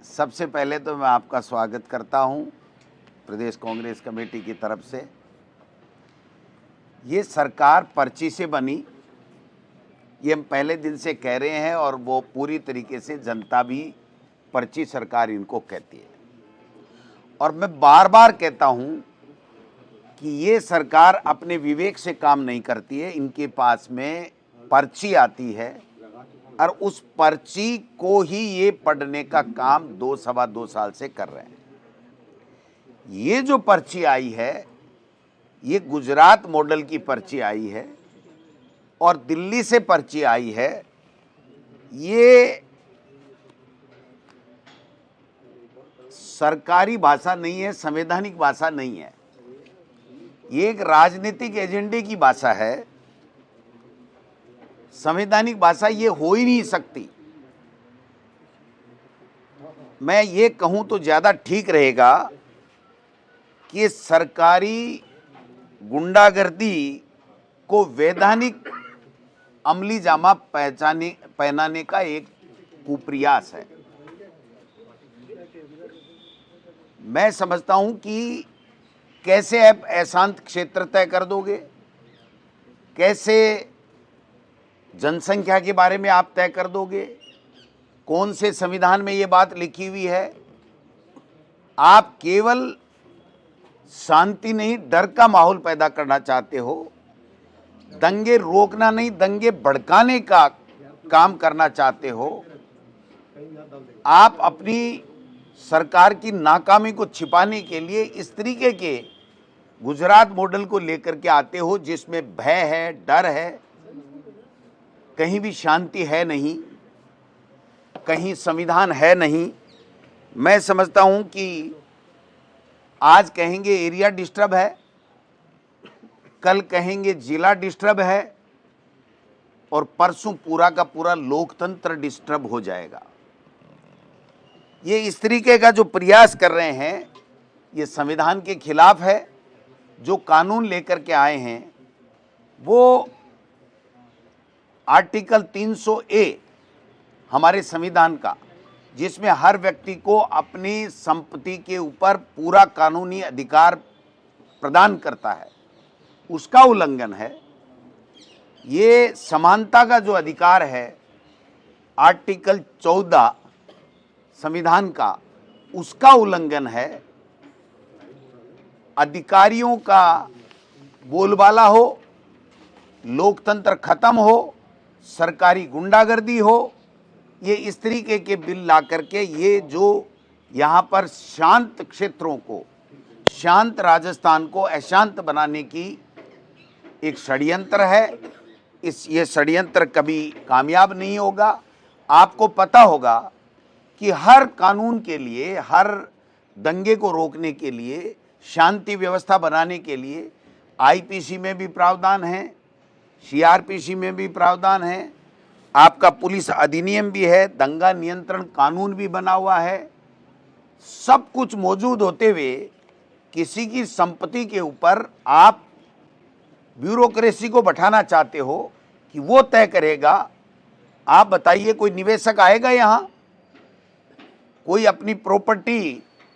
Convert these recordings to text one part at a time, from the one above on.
सबसे पहले तो मैं आपका स्वागत करता हूं प्रदेश कांग्रेस कमेटी की तरफ से। ये सरकार पर्ची से बनी, ये हम पहले दिन से कह रहे हैं और वो पूरी तरीके से जनता भी पर्ची सरकार इनको कहती है। और मैं बार बार कहता हूं कि ये सरकार अपने विवेक से काम नहीं करती है। इनके पास में पर्ची आती है और उस पर्ची को ही ये पढ़ने का काम 2 साल से कर रहे हैं। ये जो पर्ची आई है, ये गुजरात मॉडल की पर्ची आई है और दिल्ली से पर्ची आई है। ये सरकारी भाषा नहीं है, संवैधानिक भाषा नहीं है, ये एक राजनीतिक एजेंडे की भाषा है। संवैधानिक भाषा ये हो ही नहीं सकती। मैं ये कहूं तो ज़्यादा ठीक रहेगा कि सरकारी गुंडागर्दी को वैधानिक अमली जामा पहनाने का एक कुप्रयास है। मैं समझता हूं कि कैसे आप अशांत क्षेत्र तय कर दोगे, कैसे जनसंख्या के बारे में आप तय कर दोगे, कौन से संविधान में ये बात लिखी हुई है। आप केवल शांति नहीं, डर का माहौल पैदा करना चाहते हो। दंगे रोकना नहीं, दंगे भड़काने का काम करना चाहते हो। आप अपनी सरकार की नाकामी को छिपाने के लिए इस तरीके के गुजरात मॉडल को लेकर के आते हो जिसमें भय है, डर है, कहीं भी शांति है नहीं, कहीं संविधान है नहीं। मैं समझता हूं कि आज कहेंगे एरिया डिस्टर्ब है, कल कहेंगे जिला डिस्टर्ब है और परसों पूरा का पूरा लोकतंत्र डिस्टर्ब हो जाएगा। ये इस तरीके का जो प्रयास कर रहे हैं, ये संविधान के खिलाफ है। जो कानून लेकर के आए हैं वो आर्टिकल 300A हमारे संविधान का, जिसमें हर व्यक्ति को अपनी संपत्ति के ऊपर पूरा कानूनी अधिकार प्रदान करता है, उसका उल्लंघन है। ये समानता का जो अधिकार है आर्टिकल 14 संविधान का, उसका उल्लंघन है। अधिकारियों का बोलबाला हो, लोकतंत्र खत्म हो, सरकारी गुंडागर्दी हो, ये इस तरीके के बिल ला करके ये जो यहाँ पर शांत क्षेत्रों को, शांत राजस्थान को अशांत बनाने की एक षड्यंत्र है। ये षड्यंत्र कभी कामयाब नहीं होगा। आपको पता होगा कि हर कानून के लिए, हर दंगे को रोकने के लिए, शांति व्यवस्था बनाने के लिए आईपीसी में भी प्रावधान है, सीआरपीसी में भी प्रावधान है, आपका पुलिस अधिनियम भी है, दंगा नियंत्रण कानून भी बना हुआ है। सब कुछ मौजूद होते हुए किसी की संपत्ति के ऊपर आप ब्यूरोक्रेसी को बैठाना चाहते हो कि वो तय करेगा। आप बताइए, कोई निवेशक आएगा यहाँ? कोई अपनी प्रॉपर्टी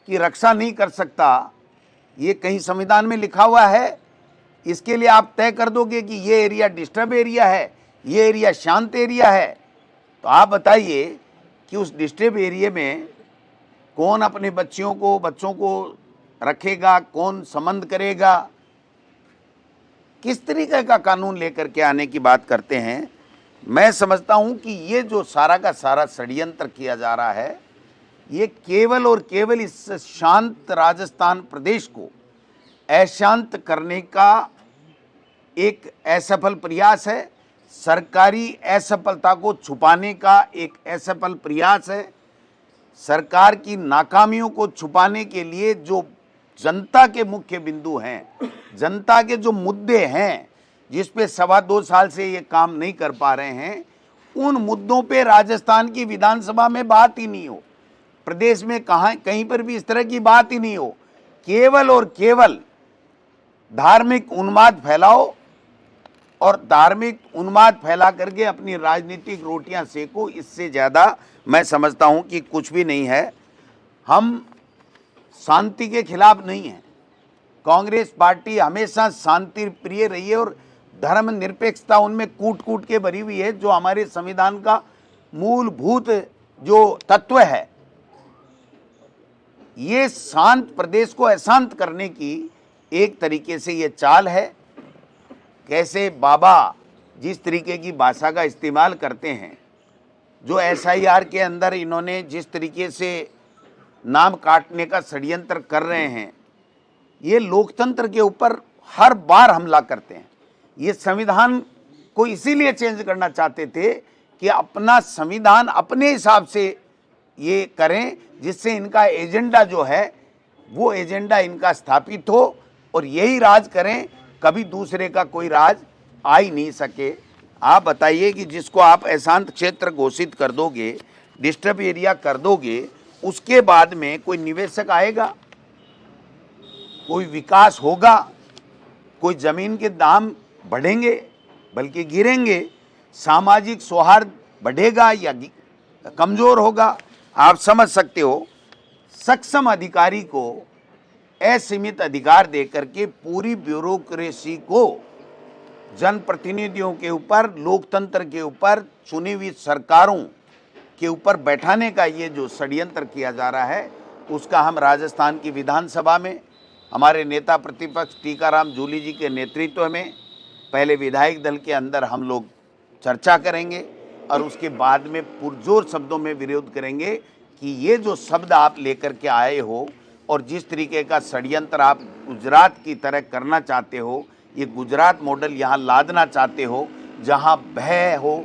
की रक्षा नहीं कर सकता। ये कहीं संविधान में लिखा हुआ है? इसके लिए आप तय कर दोगे कि ये एरिया डिस्टर्ब एरिया है, ये एरिया शांत एरिया है। तो आप बताइए कि उस डिस्टर्ब एरिया में कौन अपने बच्चों को रखेगा, कौन संबंध करेगा? किस तरीके का कानून लेकर के आने की बात करते हैं। मैं समझता हूं कि ये जो सारा का सारा षड्यंत्र किया जा रहा है, ये केवल और केवल इस शांत राजस्थान प्रदेश को अशांत करने का एक असफल प्रयास है। सरकारी असफलता को छुपाने का एक असफल प्रयास है। सरकार की नाकामियों को छुपाने के लिए जो जनता के मुख्य बिंदु हैं, जनता के जो मुद्दे हैं, जिस पे 2.25 साल से ये काम नहीं कर पा रहे हैं, उन मुद्दों पे राजस्थान की विधानसभा में बात ही नहीं हो, प्रदेश में कहीं पर भी इस तरह की बात ही नहीं हो। केवल और केवल धार्मिक उन्माद फैलाओ और धार्मिक उन्माद फैला करके अपनी राजनीतिक रोटियां सेको। इससे ज़्यादा मैं समझता हूं कि कुछ भी नहीं है। हम शांति के खिलाफ नहीं हैं। कांग्रेस पार्टी हमेशा शांति प्रिय रही है और धर्मनिरपेक्षता उनमें कूट कूट के भरी हुई है, जो हमारे संविधान का मूलभूत जो तत्व है। ये शांत प्रदेश को अशांत करने की एक तरीके से ये चाल है। कैसे बाबा जिस तरीके की भाषा का इस्तेमाल करते हैं, जो SIR के अंदर इन्होंने जिस तरीके से नाम काटने का षड्यंत्र कर रहे हैं, ये लोकतंत्र के ऊपर हर बार हमला करते हैं। ये संविधान को इसीलिए चेंज करना चाहते थे कि अपना संविधान अपने हिसाब से ये करें, जिससे इनका एजेंडा जो है वो एजेंडा इनका स्थापित हो और यही राज करें, कभी दूसरे का कोई राज आ ही नहीं सके। आप बताइए कि जिसको आप अशांत क्षेत्र घोषित कर दोगे, डिस्टर्ब एरिया कर दोगे, उसके बाद में कोई निवेशक आएगा, कोई विकास होगा, कोई जमीन के दाम बढ़ेंगे बल्कि गिरेंगे, सामाजिक सौहार्द बढ़ेगा या कमजोर होगा? आप समझ सकते हो। सक्षम अधिकारी को असीमित अधिकार देकर के पूरी ब्यूरोक्रेसी को जनप्रतिनिधियों के ऊपर, लोकतंत्र के ऊपर, चुनी हुई सरकारों के ऊपर बैठाने का ये जो षड्यंत्र किया जा रहा है, उसका हम राजस्थान की विधानसभा में हमारे नेता प्रतिपक्ष टीकाराम जूली जी के नेतृत्व में पहले विधायक दल के अंदर हम लोग चर्चा करेंगे और उसके बाद में पुरजोर शब्दों में विरोध करेंगे कि ये जो शब्द आप लेकर के आए हो और जिस तरीके का षड्यंत्र आप गुजरात की तरह करना चाहते हो, ये गुजरात मॉडल यहाँ लादना चाहते हो, जहाँ भय हो,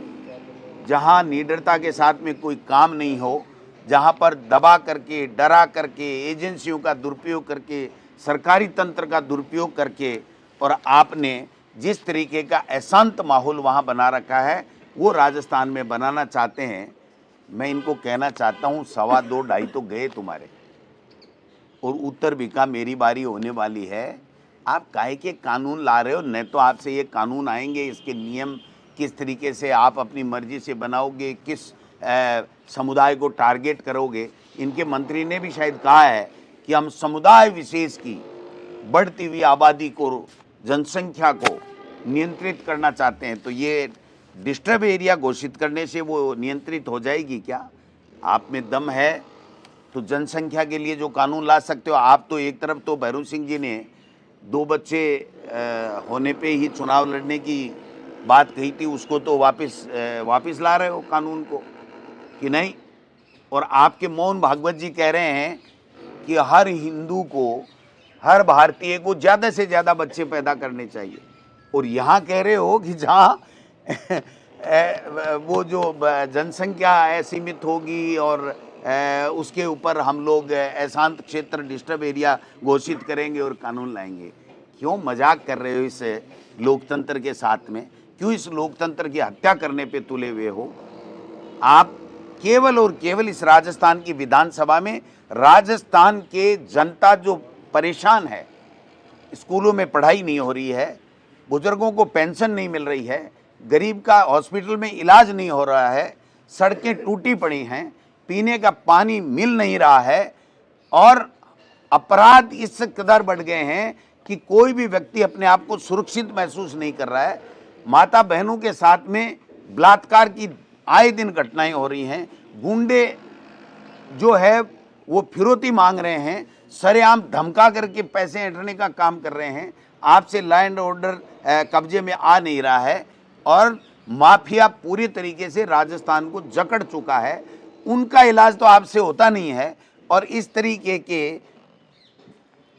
जहाँ निडरता के साथ में कोई काम नहीं हो, जहाँ पर दबा करके, डरा करके, एजेंसियों का दुरुपयोग करके, सरकारी तंत्र का दुरुपयोग करके, और आपने जिस तरीके का अशांत माहौल वहाँ बना रखा है, वो राजस्थान में बनाना चाहते हैं। मैं इनको कहना चाहता हूँ, 2.25 तो गए तुम्हारे, और उत्तर भी का मेरी बारी होने वाली है। आप काहे के कानून ला रहे हो? न तो आपसे ये कानून आएंगे, इसके नियम किस तरीके से आप अपनी मर्जी से बनाओगे, किस समुदाय को टारगेट करोगे। इनके मंत्री ने भी शायद कहा है कि हम समुदाय विशेष की बढ़ती हुई आबादी को, जनसंख्या को नियंत्रित करना चाहते हैं। तो ये डिस्टर्ब एरिया घोषित करने से वो नियंत्रित हो जाएगी क्या? आप में दम है तो जनसंख्या के लिए जो कानून ला सकते हो। आप तो एक तरफ तो भैरू सिंह जी ने 2 बच्चे होने पे ही चुनाव लड़ने की बात कही थी, उसको तो वापस ला रहे हो कानून को कि नहीं। और आपके मोहन भागवत जी कह रहे हैं कि हर हिंदू को, हर भारतीय को ज़्यादा से ज़्यादा बच्चे पैदा करने चाहिए, और यहाँ कह रहे हो कि जहाँ वो जो जनसंख्या असीमित होगी और उसके ऊपर हम लोग अशांत क्षेत्र, डिस्टर्ब एरिया घोषित करेंगे और कानून लाएंगे। क्यों मजाक कर रहे हो इस लोकतंत्र के साथ में? क्यों इस लोकतंत्र की हत्या करने पे तुले हुए हो? आप केवल और केवल इस राजस्थान की विधानसभा में, राजस्थान के जनता जो परेशान है, स्कूलों में पढ़ाई नहीं हो रही है, बुजुर्गों को पेंशन नहीं मिल रही है, गरीब का हॉस्पिटल में इलाज नहीं हो रहा है, सड़कें टूटी पड़ी हैं, पीने का पानी मिल नहीं रहा है, और अपराध इस कदर बढ़ गए हैं कि कोई भी व्यक्ति अपने आप को सुरक्षित महसूस नहीं कर रहा है। माता बहनों के साथ में बलात्कार की आए दिन घटनाएं हो रही हैं। गुंडे जो है वो फिरौती मांग रहे हैं, सरेआम धमका करके पैसे ऐंठने का काम कर रहे हैं। आपसे लॉ एंड ऑर्डर कब्जे में आ नहीं रहा है, और माफिया पूरी तरीके से राजस्थान को जकड़ चुका है। उनका इलाज तो आपसे होता नहीं है, और इस तरीके के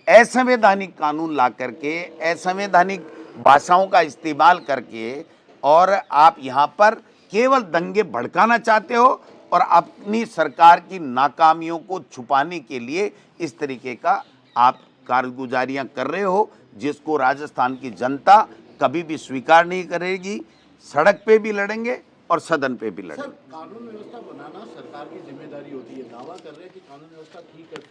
असंवैधानिक कानून ला करके, असंवैधानिक भाषाओं का इस्तेमाल करके, और आप यहाँ पर केवल दंगे भड़काना चाहते हो, और अपनी सरकार की नाकामियों को छुपाने के लिए इस तरीके का आप कारगुजारियां कर रहे हो, जिसको राजस्थान की जनता कभी भी स्वीकार नहीं करेगी। सड़क पे भी लड़ेंगे और सदन पे भी लड़ेंगे। कानून व्यवस्था बनाना सरकार की जिम्मेदारी होती है। दावा कर रहे हैं कि कानून व्यवस्था ठीक है।